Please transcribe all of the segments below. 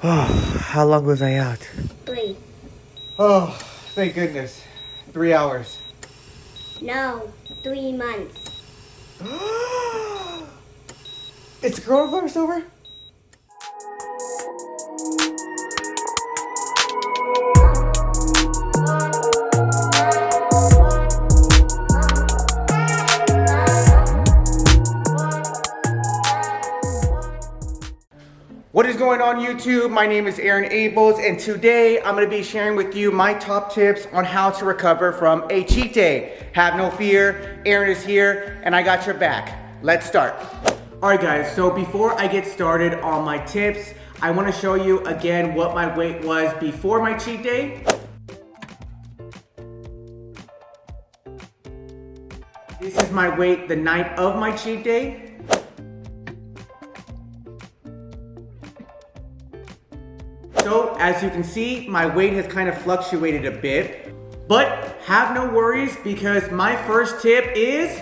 Oh, how long was I out? 3. Oh, thank goodness. 3 hours. No, 3 months. Is coronavirus over? What is going on YouTube? My name is Aaron Ables, and today I'm going to be sharing with you my top tips on how to recover from a cheat day. Have no fear, Aaron is here and I got your back. Let's start. Alright guys, so before I get started on my tips, I want to show you again what my weight was before my cheat day. This is my weight the night of my cheat day. So, as you can see, my weight has kind of fluctuated a bit, but have no worries because my first tip is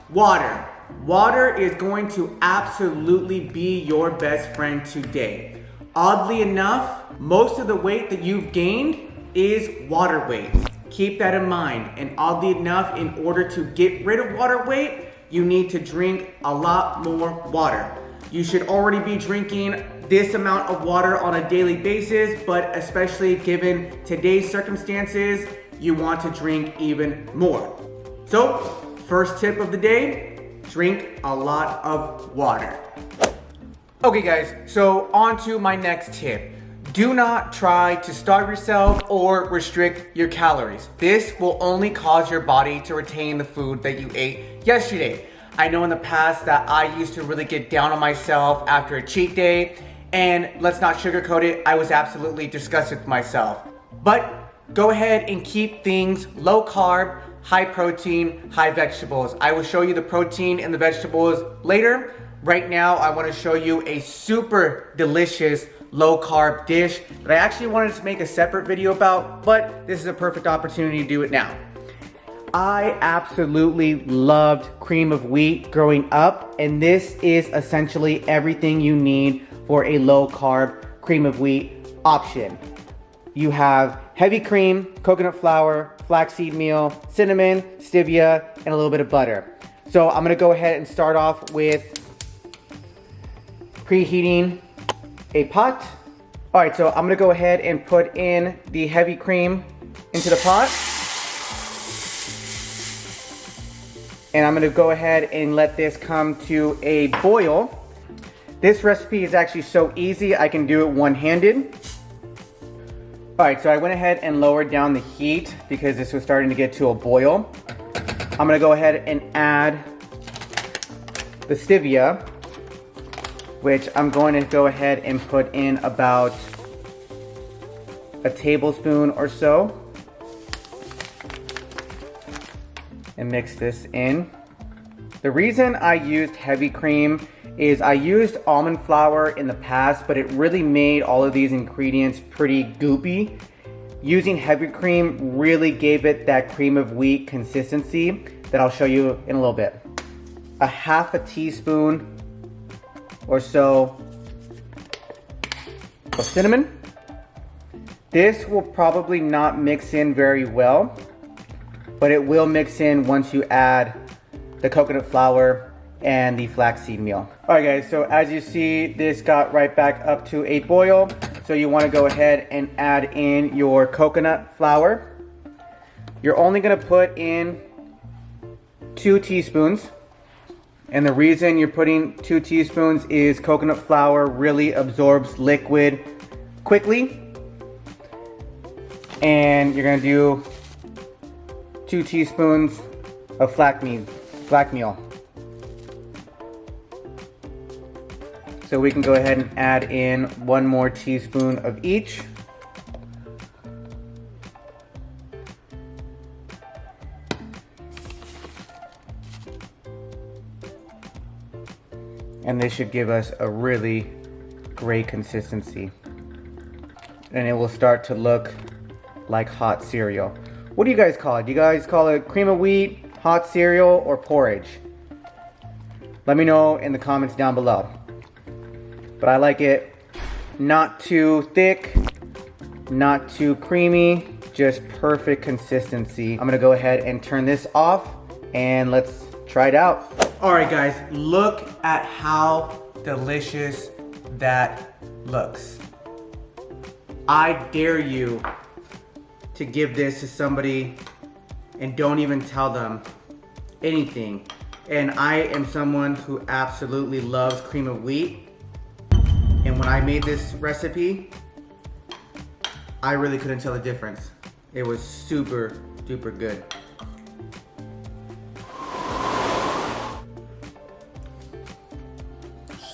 water. Water is going to absolutely be your best friend today. Oddly enough, most of the weight that you've gained is water weight. Keep that in mind, and oddly enough, in order to get rid of water weight, you need to drink a lot more water. You should already be drinking this amount of water on a daily basis, but especially given today's circumstances, you want to drink even more. So, first tip of the day, drink a lot of water. Okay guys, so on to my next tip. Do not try to starve yourself or restrict your calories. This will only cause your body to retain the food that you ate yesterday. I know in the past that I used to really get down on myself after a cheat day, and let's not sugarcoat it, I was absolutely disgusted with myself. But go ahead and keep things low carb, high protein, high vegetables. I will show you the protein and the vegetables later. Right now, I want to show you a super delicious low carb dish that I actually wanted to make a separate video about, but this is a perfect opportunity to do it now. I absolutely loved cream of wheat growing up, and this is essentially everything you need for a low carb cream of wheat option. You have heavy cream, coconut flour, flaxseed meal, cinnamon, stevia, and a little bit of butter. So I'm gonna go ahead and start off with preheating a pot. All right, so I'm gonna go ahead and put in the heavy cream into the pot. And I'm gonna go ahead and let this come to a boil. This recipe is actually so easy, I can do it one-handed. All right, so I went ahead and lowered down the heat because this was starting to get to a boil. I'm gonna go ahead and add the stevia, which I'm going to go ahead and put in about a tablespoon or so. And mix this in. The reason I used heavy cream is I used almond flour in the past, but it really made all of these ingredients pretty goopy. Using heavy cream really gave it that cream of wheat consistency that I'll show you in a little bit. A half a teaspoon or so of cinnamon. This will probably not mix in very well, but it will mix in once you add the coconut flour and the flaxseed meal. All right guys, so as you see, this got right back up to a boil. So you wanna go ahead and add in your coconut flour. You're only gonna put in 2 teaspoons. And the reason you're putting 2 teaspoons is coconut flour really absorbs liquid quickly. And you're gonna do 2 teaspoons of black meal. So we can go ahead and add in 1 more teaspoon of each. And this should give us a really great consistency. And it will start to look like hot cereal. What do you guys call it? Do you guys call it cream of wheat, hot cereal, or porridge? Let me know in the comments down below. But I like it Not too thick, not too creamy, just perfect consistency. I'm gonna go ahead and turn this off and let's try it out. All right guys, look at how delicious that looks. I dare you to give this to somebody and don't even tell them anything. And I am someone who absolutely loves cream of wheat. And when I made this recipe, I really couldn't tell the difference. It was super duper good.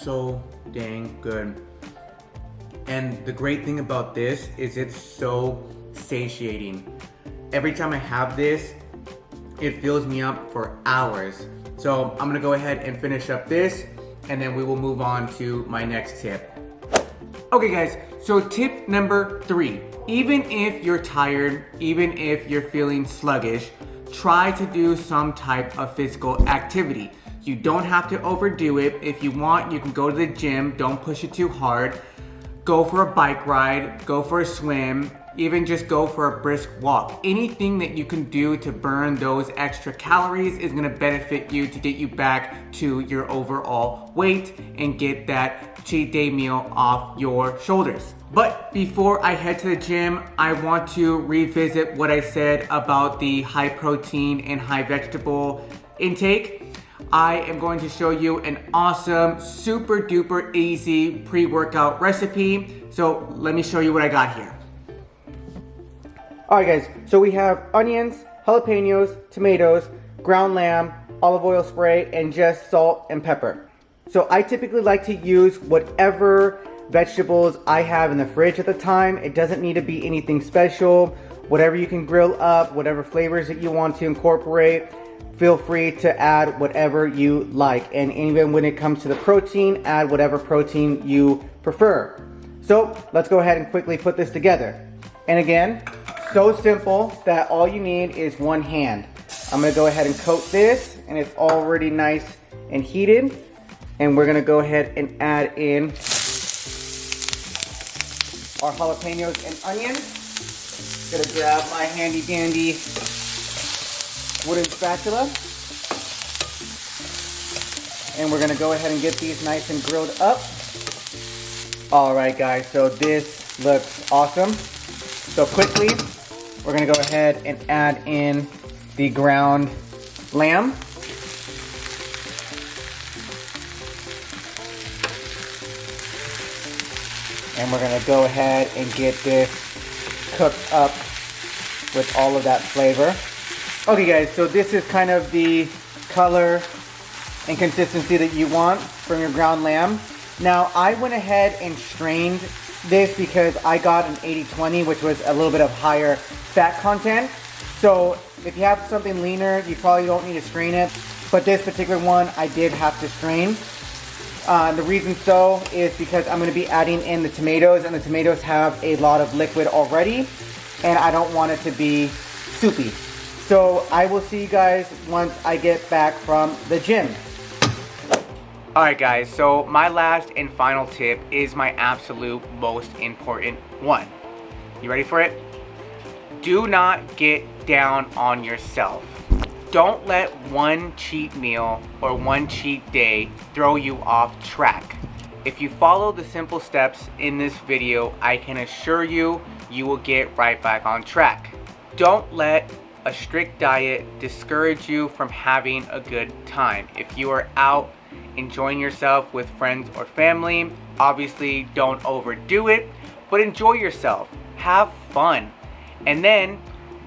So dang good. And the great thing about this is it's so satiating. Every time I have this, it fills me up for hours. So I'm gonna go ahead and finish up this and then we will move on to my next tip. Okay guys, so tip number 3. Even if you're tired, even if you're feeling sluggish, try to do some type of physical activity. You don't have to overdo it. If you want, you can go to the gym, don't push it too hard. Go for a bike ride, go for a swim, even just go for a brisk walk. Anything that you can do to burn those extra calories is gonna benefit you to get you back to your overall weight and get that cheat day meal off your shoulders. But before I head to the gym, I want to revisit what I said about the high protein and high vegetable intake. I am going to show you an awesome, super duper easy pre-workout recipe. So let me show you what I got here. Alright guys, so we have onions, jalapenos, tomatoes, ground lamb, olive oil spray, and just salt and pepper. So I typically like to use whatever vegetables I have in the fridge at the time. It doesn't need to be anything special. Whatever you can grill up, whatever flavors that you want to incorporate, feel free to add whatever you like. And even when it comes to the protein, add whatever protein you prefer. So let's go ahead and quickly put this together. And again, so simple that all you need is one hand. I'm gonna go ahead and coat this, and it's already nice and heated. And we're gonna go ahead and add in our jalapenos and onions. Gonna grab my handy dandy wooden spatula. And we're gonna go ahead and get these nice and grilled up. All right guys, so this looks awesome. So quickly, we're gonna go ahead and add in the ground lamb. And we're gonna go ahead and get this cooked up with all of that flavor. Okay guys, so this is kind of the color and consistency that you want from your ground lamb. Now I went ahead and strained this because I got an 80-20, which was a little bit of higher fat content. So if you have something leaner, you probably don't need to strain it. But this particular one, I did have to strain. The reason so is because I'm going to be adding in the tomatoes, and the tomatoes have a lot of liquid already, and I don't want it to be soupy. So I will see you guys once I get back from the gym. Alright guys, so my last and final tip is my absolute most important one. You ready for it? Do not get down on yourself. Don't let one cheat meal or one cheat day throw you off track. If you follow the simple steps in this video, I can assure you, you will get right back on track. Don't let a strict diet discourage you from having a good time. If you are out enjoying yourself with friends or family, obviously don't overdo it, but enjoy yourself, have fun, and then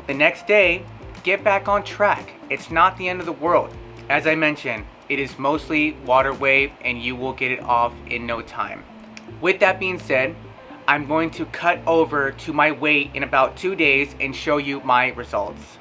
the next day get back on track. It's not the end of the world. As I mentioned, it is mostly water weight and you will get it off in no time. With that being said, I'm going to cut over to my weight in about 2 days and show you my results.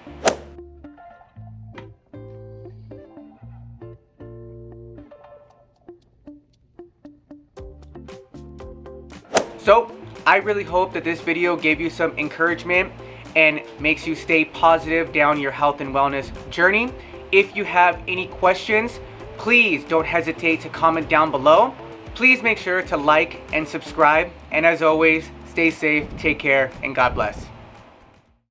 So, I really hope that this video gave you some encouragement and makes you stay positive down your health and wellness journey. If you have any questions, please don't hesitate to comment down below. Please make sure to like and subscribe. And as always, stay safe, take care, and God bless.